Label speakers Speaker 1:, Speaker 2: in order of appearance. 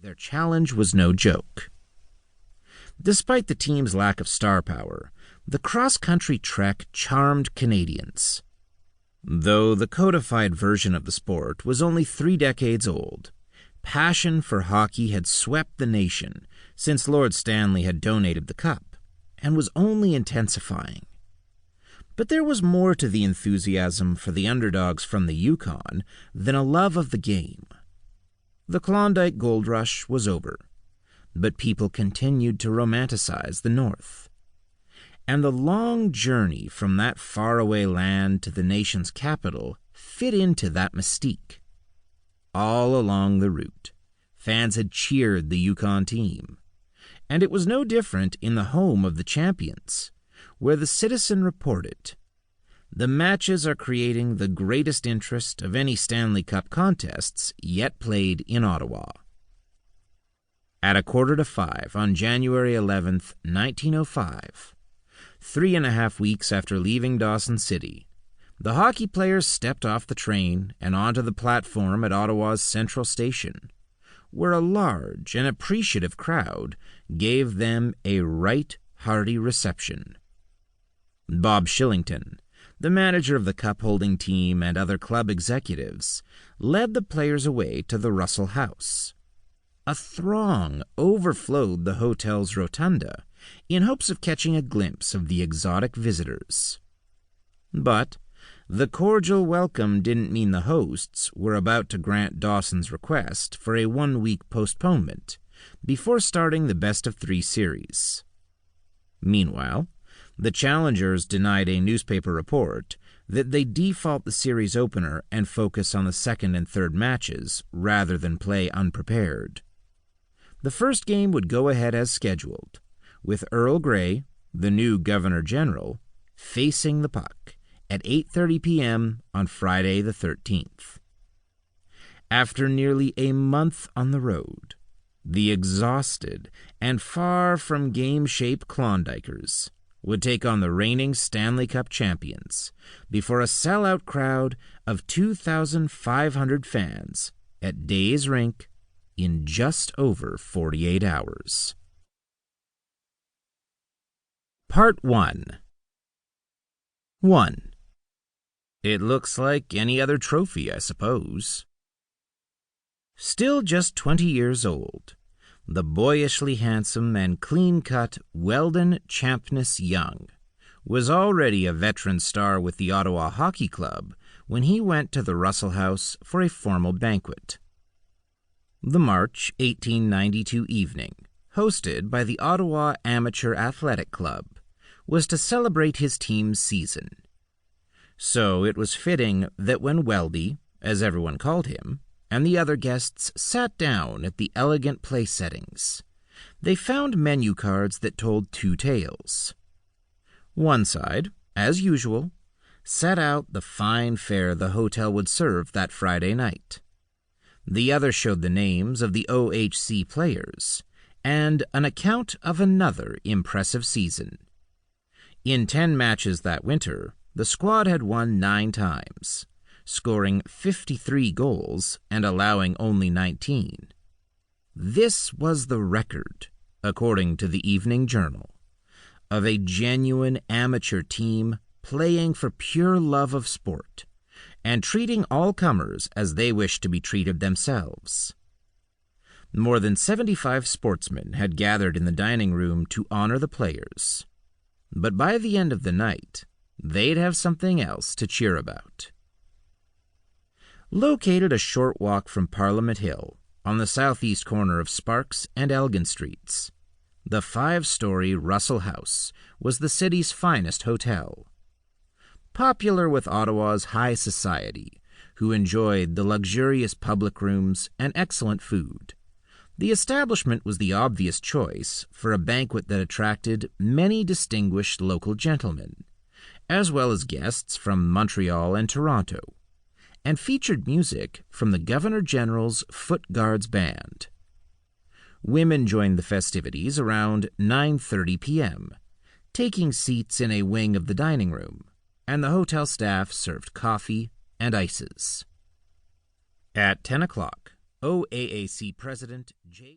Speaker 1: their challenge was no joke. Despite the team's lack of star power, the cross-country trek charmed Canadians. Though the codified version of the sport was only 3 decades old, passion for hockey had swept the nation since Lord Stanley had donated the cup, and was only intensifying. But there was more to the enthusiasm for the underdogs from the Yukon than a love of the game. The Klondike Gold Rush was over, but people continued to romanticize the North. And the long journey from that faraway land to the nation's capital fit into that mystique. All along the route, fans had cheered the Yukon team. And it was no different in the home of the champions, where the Citizen reported, "The matches are creating the greatest interest of any Stanley Cup contests yet played in Ottawa." At 4:45 on January 11th, 1905, 3.5 weeks after leaving Dawson City, the hockey players stepped off the train and onto the platform at Ottawa's Central Station, where a large and appreciative crowd gave them a right hearty reception. Bob Shillington, the manager of the cup-holding team, and other club executives led the players away to the Russell House. A throng overflowed the hotel's rotunda in hopes of catching a glimpse of the exotic visitors. But the cordial welcome didn't mean the hosts were about to grant Dawson's request for a 1-week postponement before starting the best-of-3 series. Meanwhile, the challengers denied a newspaper report that they default the series opener and focus on the second and third matches rather than play unprepared. The first game would go ahead as scheduled, with Earl Grey, the new Governor-General, facing the puck at 8:30 p.m. on Friday the 13th. After nearly a month on the road, the exhausted and far from game-shape Klondikers would take on the reigning Stanley Cup champions before a sellout crowd of 2,500 fans at Day's Rink in just over 48 hours. Part 1. 1. It looks like any other trophy, I suppose. Still just 20 years old, the boyishly handsome and clean-cut Weldon Champness Young was already a veteran star with the Ottawa Hockey Club when he went to the Russell House for a formal banquet. The March 1892 evening, hosted by the Ottawa Amateur Athletic Club, was to celebrate his team's season. So it was fitting that when Weldy, as everyone called him, and the other guests sat down at the elegant place settings, they found menu cards that told 2 tales. One side, as usual, set out the fine fare the hotel would serve that Friday night. The other showed the names of the OHC players and an account of another impressive season. In 10 matches that winter, the squad had won 9 times, scoring 53 goals and allowing only 19. This was the record, according to the Evening Journal, of a genuine amateur team playing for pure love of sport and treating all comers as they wished to be treated themselves. More than 75 sportsmen had gathered in the dining room to honor the players, but by the end of the night, they'd have something else to cheer about. Located a short walk from Parliament Hill, on the southeast corner of Sparks and Elgin Streets, the 5-story Russell House was the city's finest hotel. Popular with Ottawa's high society, who enjoyed the luxurious public rooms and excellent food, the establishment was the obvious choice for a banquet that attracted many distinguished local gentlemen, as well as guests from Montreal and Toronto, and featured music from the Governor-General's Foot Guards Band. Women joined the festivities around 9:30 p.m., taking seats in a wing of the dining room, and the hotel staff served coffee and ices. At 10 o'clock, OAAC President J.